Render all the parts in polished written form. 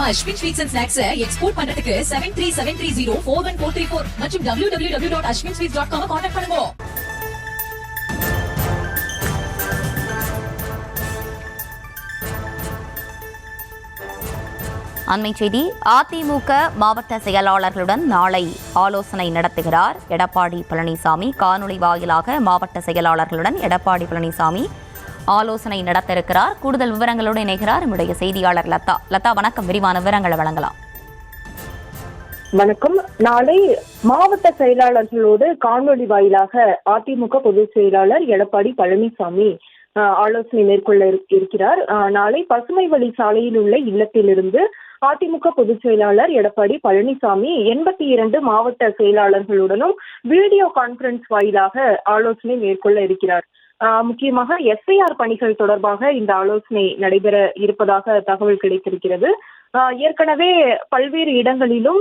நம்ம Ashwin sweets and snacks export பண்றதுக்கு 7373041434 மற்றும் www.ashwinsweets.com கான்டாக்ட் பண்ணுங்க. அண்மை செய்தி. அதிமுக மாவட்ட செயலாளர்களுடன் நாளை ஆலோசனை நடத்துகிறார் எடப்பாடி பழனிசாமி. காணொலி வாயிலாக மாவட்ட செயலாளர்களுடன் எடப்பாடி பழனிசாமி ஆலோசனை நடத்த இருக்கிறார். கூடுதல் விவரங்களோடு இணைகிறார் நம்முடைய செய்தியாளர் லதா. லதா, வணக்கம். விரிவான விவரங்களை வழங்கலாம். வணக்கம். நாளை மாவட்ட செயலாளர்களோடு காணொலி வாயிலாக அதிமுக பொதுச் செயலாளர் எடப்பாடி பழனிசாமி ஆலோசனை மேற்கொள்ள இருக்கிறார். நாளை பசுமை வழி சாலையில் உள்ள இல்லத்திலிருந்து அதிமுக பொதுச் செயலாளர் எடப்பாடி பழனிசாமி 82 மாவட்ட செயலாளர்களுடனும் வீடியோ கான்பரன்ஸ் வாயிலாக ஆலோசனை மேற்கொள்ள இருக்கிறார். முக்கியமாக எஸ்ஐஆர் பணிகள் தொடர்பாக இந்த ஆலோசனை நடைபெற இருப்பதாக தகவல் கிடைத்திருக்கிறது. ஏற்கனவே பல்வேறு இடங்களிலும்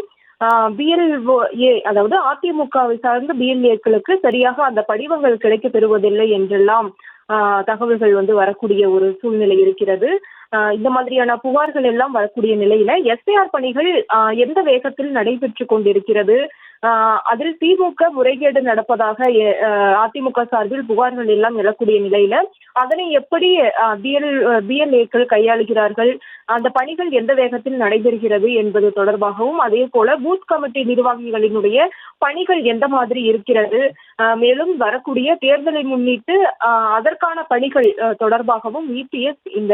பிஎல்ஏ, அதாவது அதிமுகவை சார்ந்த பிஎல்ஏக்களுக்கு சரியாக அந்த படிவங்கள் கிடைக்க பெறுவதில்லை என்றெல்லாம் தகவல்கள் வரக்கூடிய ஒரு சூழ்நிலை இருக்கிறது. இந்த மாதிரியான புகார்கள் எல்லாம் வரக்கூடிய நிலையில எஸ்ஐஆர் பணிகள் எந்த வேகத்தில் நடைபெற்று கொண்டிருக்கிறது, அதில் திமுக முறைகேடு நடப்பதாக அதிமுக சார்பில் புகார்கள் எல்லாம் எழக்கூடிய நிலையில அதனை எப்படி பிஎல்ஏக்கள் கையாளுகிறார்கள், அந்த பணிகள் எந்த வேகத்தில் நடைபெறுகிறது என்பது தொடர்பாகவும், அதே போல பூத் கமிட்டி நிர்வாகிகளினுடைய பணிகள் எந்த மாதிரி இருக்கிறது, மேலும் வரக்கூடிய தேர்தலை முன்னிட்டு அதற்கான பணிகள் தொடர்பாகவும் இபிஎஸ் இந்த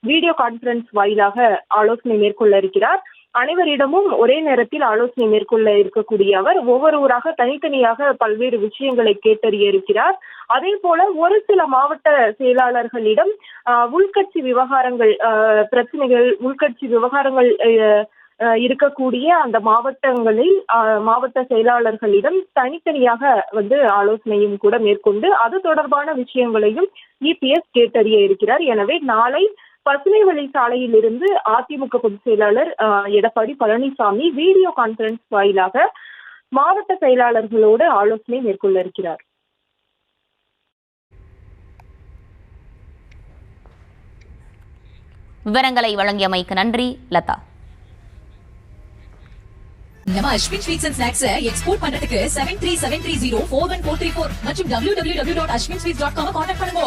வீடியோ கான்பரன்ஸ் வாயிலாக ஆலோசனை மேற்கொள்ள இருக்கிறார். அனைவரிடமும் ஒரே நேரத்தில் ஆலோசனை மேற்கொள்ள இருக்கக்கூடிய அவர் ஒவ்வொருவராக தனித்தனியாக பல்வேறு விஷயங்களை கேட்டறிய இருக்கிறார். அதே போல ஒரு சில மாவட்ட செயலாளர்களிடம் உள்கட்சி விவகாரங்கள், பிரச்சனைகள், உள்கட்சி விவகாரங்கள் இருக்கக்கூடிய அந்த மாவட்டங்களில் மாவட்ட செயலாளர்களிடம் தனித்தனியாக ஆலோசனையும் கூட மேற்கொண்டு அது தொடர்பான விஷயங்களையும் இபிஎஸ் கேட்டறிய இருக்கிறார். எனவே நாளை பசுமை வழி சாலையில் இருந்து அதிமுக பொதுச் செயலாளர் எடப்பாடி பழனிசாமி வீடியோ கான்பரன்ஸ் வாயிலாக மாவட்ட செயலாளர்களோடு ஆலோசனை மேற்கொள்ள இருக்கிறார். விவரங்களை வழங்கியமைக்கு நன்றி லதா. நம்ம Ashwin sweets and snacks export பண்றதுக்கு 7373041434 மற்றும் www.ashwinsweets.com கான்டாக்ட் பண்ணுங்க.